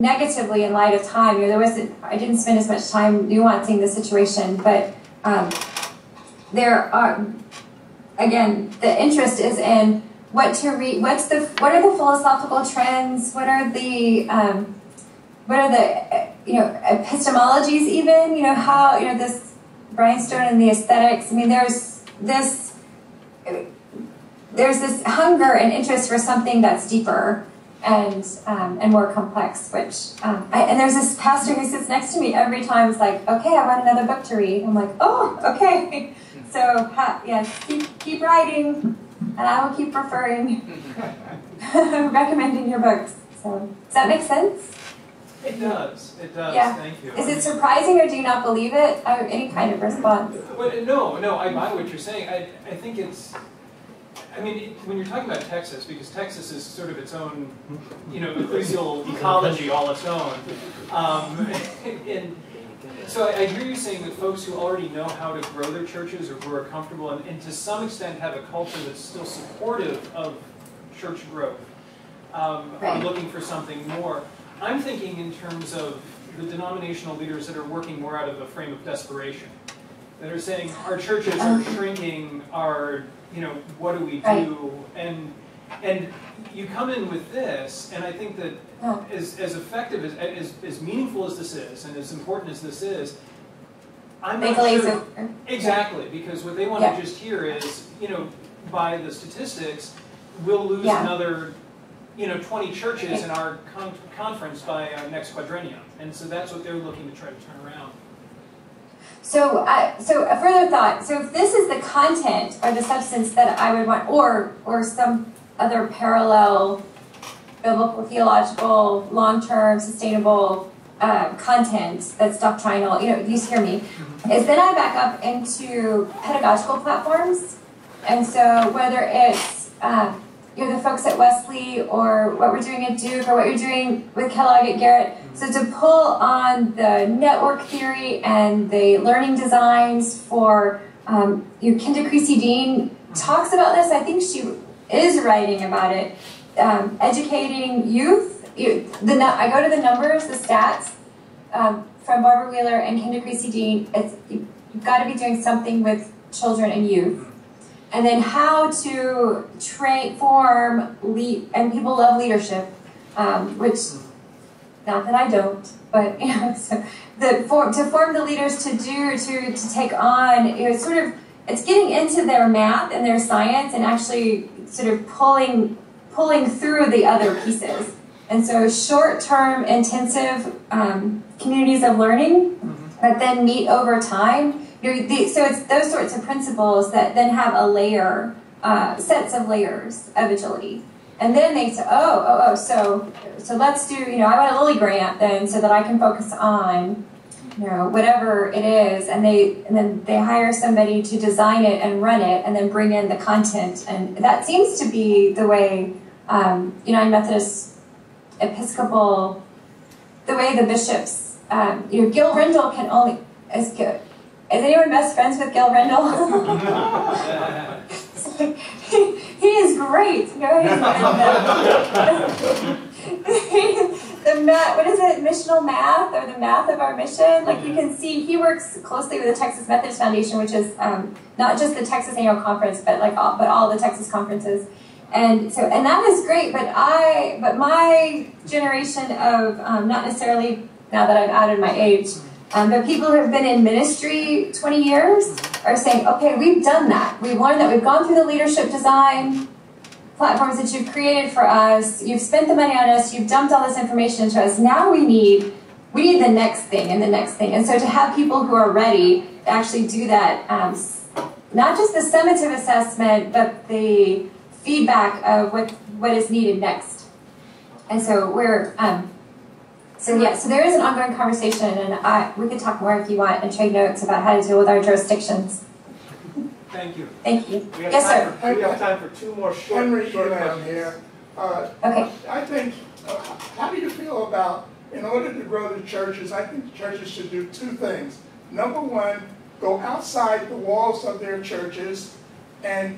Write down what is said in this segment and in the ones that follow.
negatively in light of time. You know, I didn't spend as much time nuancing the situation, but there are, again, the interest is in what to read. What are the philosophical trends? What are the you know, epistemologies even? You know, how, you know, this Brian Stone and the aesthetics. I mean, there's this hunger and interest for something that's deeper and more complex, which, and there's this pastor who sits next to me every time. It's like, okay, I want another book to read. I'm like, oh, okay. So, yes, keep writing, and I will keep referring, recommending your books. So, does that make sense? It does. It does. Yeah. Thank you. Is it surprising, or do you not believe it? Any kind of response? No, I buy what you're saying. I think it's, I mean, when you're talking about Texas, because Texas is sort of its own, you know, ecclesial ecology all its own. And so I hear you saying that folks who already know how to grow their churches, or who are comfortable and to some extent have a culture that's still supportive of church growth, are looking for something more. I'm thinking in terms of the denominational leaders that are working more out of a frame of desperation, that are saying our churches are shrinking, you know, what do we do? And you come in with this, and I think that as effective, as meaningful as this is, and as important as this is, I'm not sure. Exactly, because what they want to just hear is, you know, by the statistics, we'll lose another, you know, 20 churches in our conference by next quadrennium. And so that's what they're looking to try to turn around. So, so a further thought. So if this is the content or the substance that I would want, or some other parallel biblical, theological, long-term, sustainable content that's doctrinal, you know, you hear me, is then I back up into pedagogical platforms. And so whether it's you know, the folks at Wesley, or what we're doing at Duke, or what you're doing with Kellogg at Garrett. So to pull on the network theory and the learning designs for, you know, Kinder Creasy Dean talks about this. I think she is writing about it. Educating youth. I go to the numbers, the stats from Barbara Wheeler and Kinder Creasy Dean. You've got to be doing something with children and youth. And then how to form, and people love leadership, which, not that I don't, but, you know, so to form the leaders to take on, you know, sort of, it's getting into their math and their science and actually sort of pulling through the other pieces. And so short-term, intensive communities of learning that then meet over time. So it's those sorts of principles that then have a layer, sets of layers of agility. And then they say, so let's do, you know, I want a Lilly grant then so that I can focus on, you know, whatever it is. And then they hire somebody to design it and run it and then bring in the content. And that seems to be the way, United Methodist Episcopal, the way the bishops, you know, Gil Rendell is good. Is anyone best friends with Gil Rendell? he is great. You know, what is it, missional math, or the math of our mission? Like, you can see he works closely with the Texas Methodist Foundation, which is not just the Texas Annual Conference, but all the Texas conferences. And that is great. But my generation of not necessarily, now that I've added my age, but people who have been in ministry 20 years are saying, okay, we've done that. We've learned that. We've gone through the leadership design platforms that you've created for us. You've spent the money on us. You've dumped all this information into us. Now we need the next thing and the next thing. And so to have people who are ready to actually do that, not just the summative assessment, but the feedback of what is needed next. And so we're... So there is an ongoing conversation, and we could talk more if you want and trade notes about how to deal with our jurisdictions. Thank you. Thank you. Yes, sir. We have time for two more short questions here. Okay. I think, how do you feel about, in order to grow the churches, I think the churches should do two things. Number one, go outside the walls of their churches and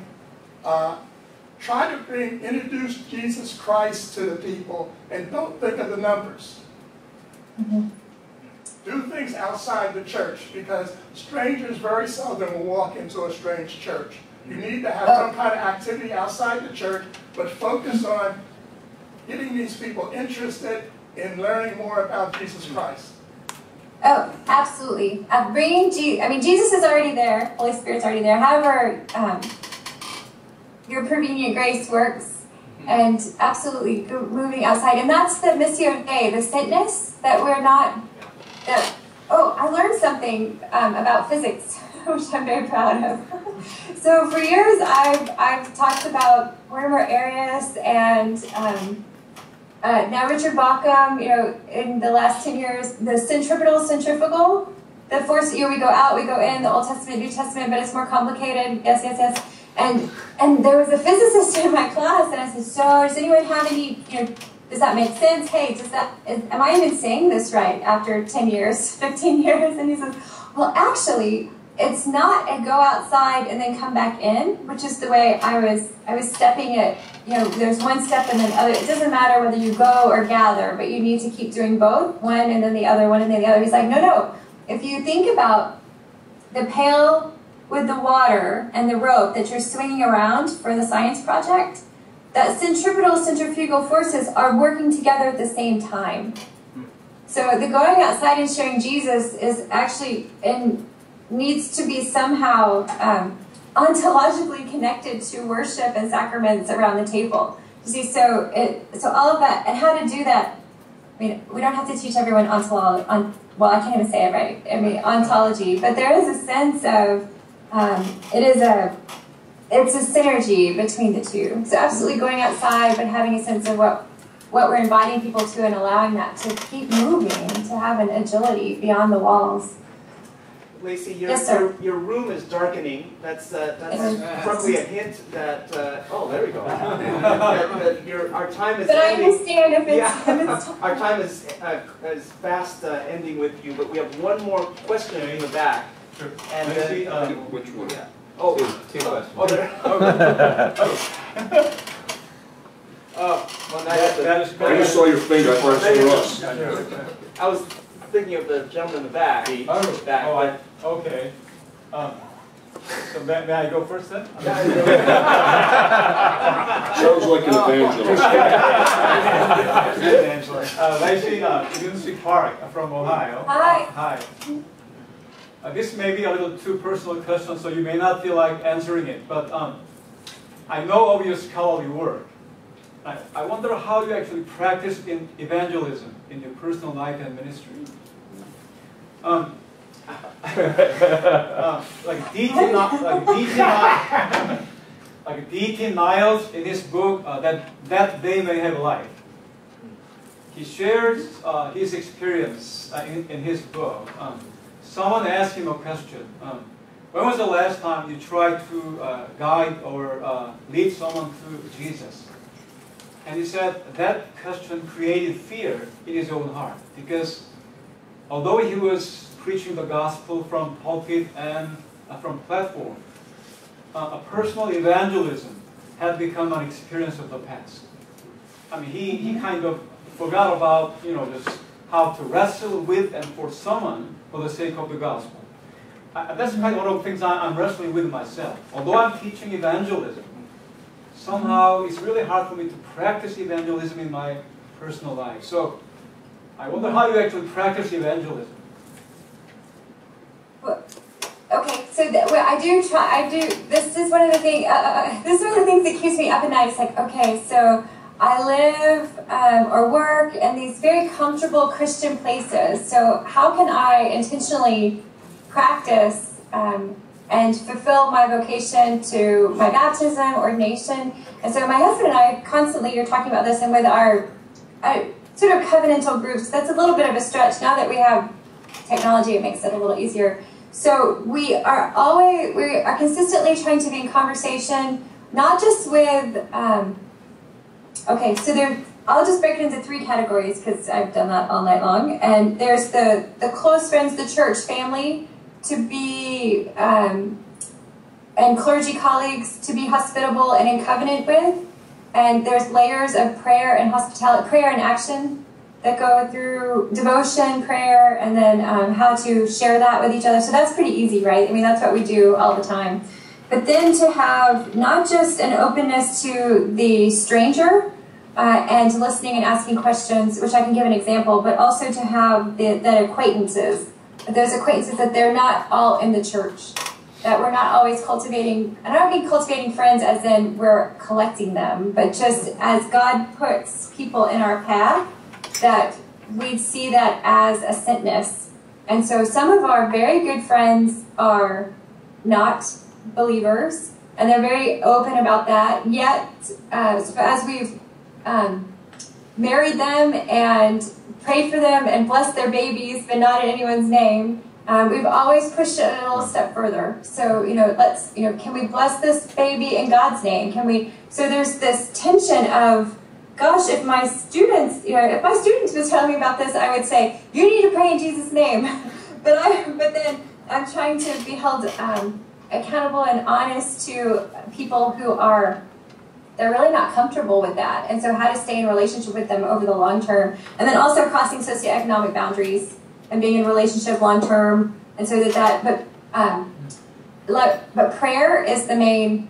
try to introduce Jesus Christ to the people, and don't think of the numbers. Mm-hmm. Do things outside the church, because strangers very seldom will walk into a strange church. You need to have some kind of activity outside the church, but focus on getting these people interested in learning more about Jesus Christ. Oh, absolutely. Jesus is already there. Holy Spirit's already there. However, your prevenient grace works, and absolutely moving outside. And that's the missio Dei, the sentness, that we're not... I learned something about physics, which I'm very proud of. So for years, I've talked about Mortimer Arias and now Richard Bauckham. In the last 10 years, the centripetal, centrifugal, the force. We go out, we go in. The Old Testament, New Testament, but it's more complicated. Yes, yes, yes. And there was a physicist in my class, and I said, "So, does anyone have any? Does that make sense? Hey, am I even saying this right after 10 years, 15 years?" And he says, "Well, actually, it's not a go outside and then come back in, which is the way I was stepping it. There's one step and then other. It doesn't matter whether you go or gather, but you need to keep doing both, one and then the other, one and then the other." He's like, no. If you think about the pail with the water and the rope that you're swinging around for the science project, that centripetal, centrifugal forces are working together at the same time. So the going outside and sharing Jesus is actually needs to be somehow ontologically connected to worship and sacraments around the table. You see, so all of that, and how to do that. I mean, we don't have to teach everyone ontology. Well, I can't even say it right. I mean, ontology, but there is a sense of it's a synergy between the two. So absolutely going outside, but having a sense of what we're inviting people to and allowing that to keep moving, to have an agility beyond the walls. Lacey, Yes, sir. your room is darkening. That's probably a hint that, there we go. Our time is But I ending. understand if it's Our time is fast ending with you, but we have one more question in the back. Sure. And Lacey, then, which one? Yeah. Oh, Two questions. Oh, there. Well, now I just saw your finger first for us. I was thinking of the gentleman in the back. Okay. So may I go first then? Sounds like an evangelist. Lacey University Park from Ohio. Hi. Hi. This may be a little too personal question, so you may not feel like answering it, but I know of your scholarly work. I wonder how you actually practice in evangelism in your personal life and ministry. Like D.T. Niles in his book, that they may have life. He shares his experience in his book. Someone asked him a question. When was the last time you tried to guide or lead someone to Jesus? And he said that question created fear in his own heart, because although he was preaching the gospel from pulpit and from platform, a personal evangelism had become an experience of the past. I mean, he kind of forgot about, just how to wrestle with and for someone for the sake of the gospel. That's kind of one of the things I'm wrestling with myself. Although I'm teaching evangelism, somehow it's really hard for me to practice evangelism in my personal life. So I wonder how you actually practice evangelism. Well, okay, so I do. This is one of the things. This is one of the things that keeps me up at night. It's like, okay, so I live or work in these very comfortable Christian places. So how can I intentionally practice and fulfill my vocation to my baptism, ordination? And so my husband and I constantly are talking about this, and with our sort of covenantal groups, that's a little bit of a stretch. Now that we have technology, it makes it a little easier. So we are consistently trying to be in conversation, not just with, okay, so I'll just break it into 3 categories because I've done that all night long. And there's the close friends, the church family, to be, and clergy colleagues to be hospitable and in covenant with. And there's layers of prayer and hospitality, prayer and action that go through devotion, prayer, and then how to share that with each other. So that's pretty easy, right? I mean, that's what we do all the time. But then to have not just an openness to the stranger and to listening and asking questions, which I can give an example, but also to have the acquaintances. Those acquaintances that they're not all in the church, that we're not always cultivating. I don't mean cultivating friends as in we're collecting them, but just as God puts people in our path, that we'd see that as a sentness. And so some of our very good friends are not believers, and they're very open about that. Yet, as we've married them and prayed for them and blessed their babies, but not in anyone's name, we've always pushed it a little step further. So, can we bless this baby in God's name? Can we? So there's this tension of, gosh, if my students was telling me about this, I would say, you need to pray in Jesus' name. but then I'm trying to be held accountable and honest to people who they're really not comfortable with that. And so how to stay in relationship with them over the long term. And then also crossing socioeconomic boundaries and being in relationship long term. And so but prayer is the main,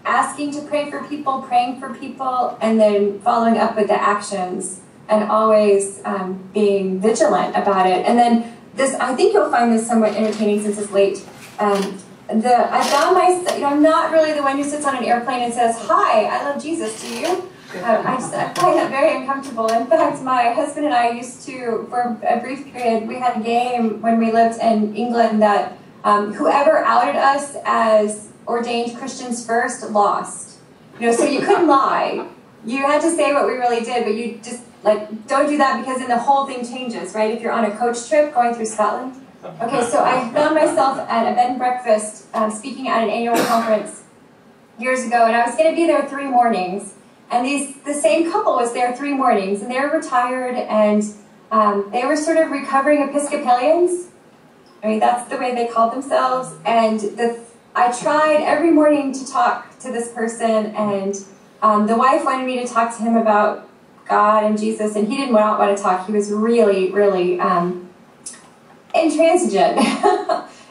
asking to pray for people, praying for people, and then following up with the actions and always being vigilant about it. And then I think you'll find this somewhat entertaining since it's late. I found myself, I'm not really the one who sits on an airplane and says, "Hi, I love Jesus, do you?" I find that very uncomfortable. In fact, my husband and I used to, for a brief period, we had a game when we lived in England that whoever outed us as ordained Christians first lost. So you couldn't lie. You had to say what we really did, but you just, don't do that because then the whole thing changes, right? If you're on a coach trip going through Scotland. Okay, so I found myself at a bed and breakfast speaking at an annual conference years ago, and I was going to be there 3 mornings. And the same couple was there 3 mornings, and they were retired, and they were sort of recovering Episcopalians. I mean, that's the way they called themselves. And I tried every morning to talk to this person, and the wife wanted me to talk to him about God and Jesus, and he did not want to talk. He was really, really intransigent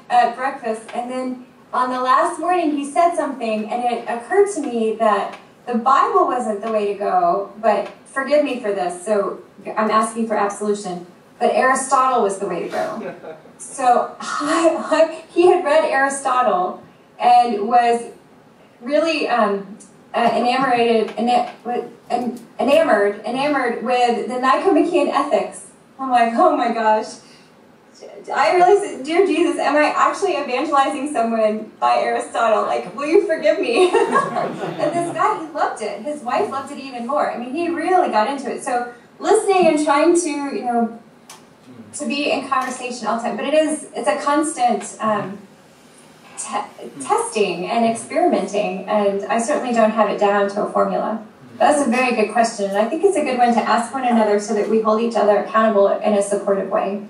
at breakfast. And then on the last morning, he said something, and it occurred to me that the Bible wasn't the way to go, but forgive me for this, so I'm asking for absolution, but Aristotle was the way to go. So he had read Aristotle and was really enamored with the Nicomachean ethics. I'm like, oh my gosh. I realized, dear Jesus, am I actually evangelizing someone by Aristotle? Will you forgive me? And this guy, he loved it. His wife loved it even more. I mean, he really got into it. So listening and trying to, to be in conversation all the time. But it's a constant testing and experimenting, and I certainly don't have it down to a formula. That's a very good question, and I think it's a good one to ask one another so that we hold each other accountable in a supportive way.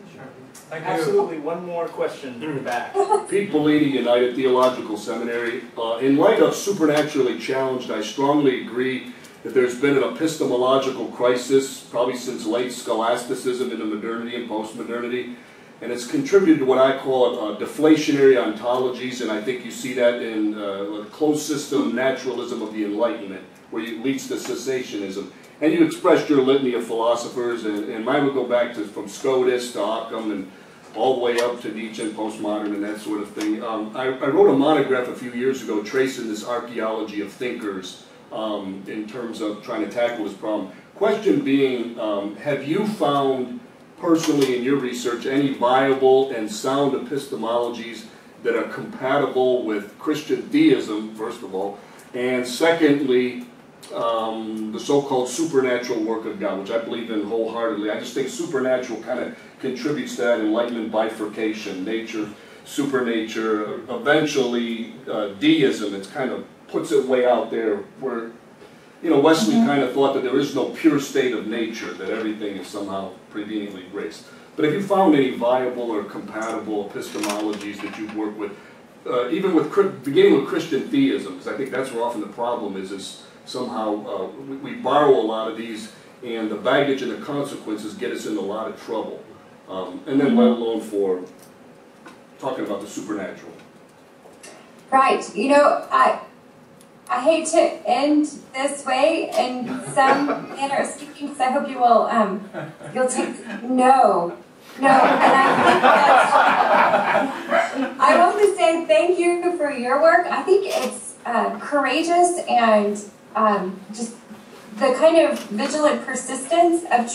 Thank you. Absolutely. One more question in the back. Pete Bellini, United Theological Seminary. In light of Supernaturally Challenged, I strongly agree that there's been an epistemological crisis, probably since late scholasticism into modernity and postmodernity, and it's contributed to what I call deflationary ontologies, and I think you see that in the closed system naturalism of the Enlightenment, where it leads to cessationism. And you expressed your litany of philosophers, and mine would go back to from Scotus to Occam and all the way up to Nietzsche and postmodern and that sort of thing. I wrote a monograph a few years ago tracing this archaeology of thinkers in terms of trying to tackle this problem. Question being, have you found personally in your research any viable and sound epistemologies that are compatible with Christian theism, first of all, and secondly, the so-called supernatural work of God, which I believe in wholeheartedly. I just think supernatural kind of contributes to that Enlightenment bifurcation, nature, supernature, eventually deism. It kind of puts it way out there where, Wesley kind of thought that there is no pure state of nature, that everything is somehow prevenient grace. But have you found any viable or compatible epistemologies that you've worked with, even with beginning with Christian theism? Because I think that's where often the problem is somehow we borrow a lot of these and the baggage and the consequences get us in a lot of trouble. And then let alone for talking about the supernatural. Right. You know, I hate to end this way in some manner of speaking, because I hope you will, you'll take, no. And I think that, I want to say thank you for your work. I think it's courageous and just the kind of vigilant persistence of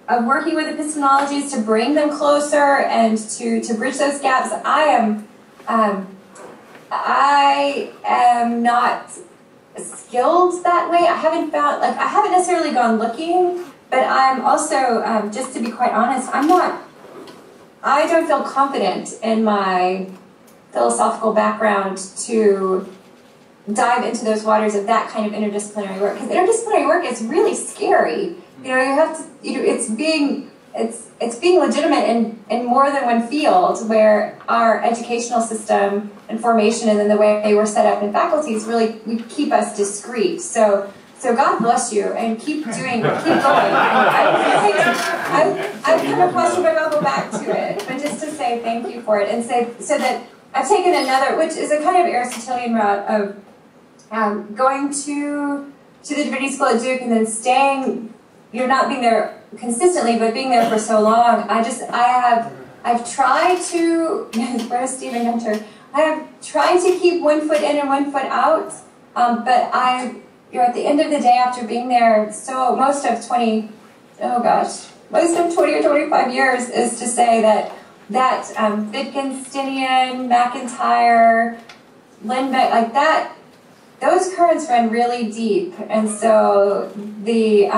of working with epistemologies to bring them closer and to bridge those gaps. I am not skilled that way. I haven't necessarily gone looking, but I'm also, just to be quite honest, I don't feel confident in my philosophical background to dive into those waters of that kind of interdisciplinary work. Because interdisciplinary work is really scary. You know, you have to, it's being legitimate in more than one field, where our educational system and formation and then the way we're set up in faculties really keep us discreet. So God bless you, and keep going. I've come across you, but I'll go back to it. But just to say thank you for it, and so that I've taken another, which is a kind of Aristotelian route of going to the Divinity School at Duke and then staying. You're not being there consistently, but being there for so long. I've tried to. Where's Stephen Hunter? I have tried to keep one foot in and one foot out, but you're at the end of the day, after being there most of 20 or 25 years, is to say that Wittgensteinian, McIntyre, Lindbeck, like that, those currents run really deep. And so the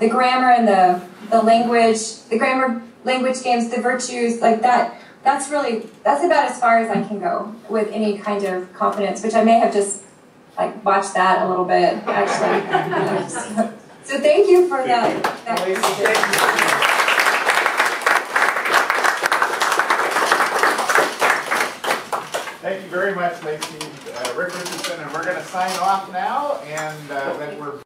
grammar and the language, the grammar language games, the virtues, like that's about as far as I can go with any kind of confidence, which I may have just watched that a little bit, actually. So thank you for that. Thank you very much, Lacey, Rick Richardson, and we're going to sign off now, and then we're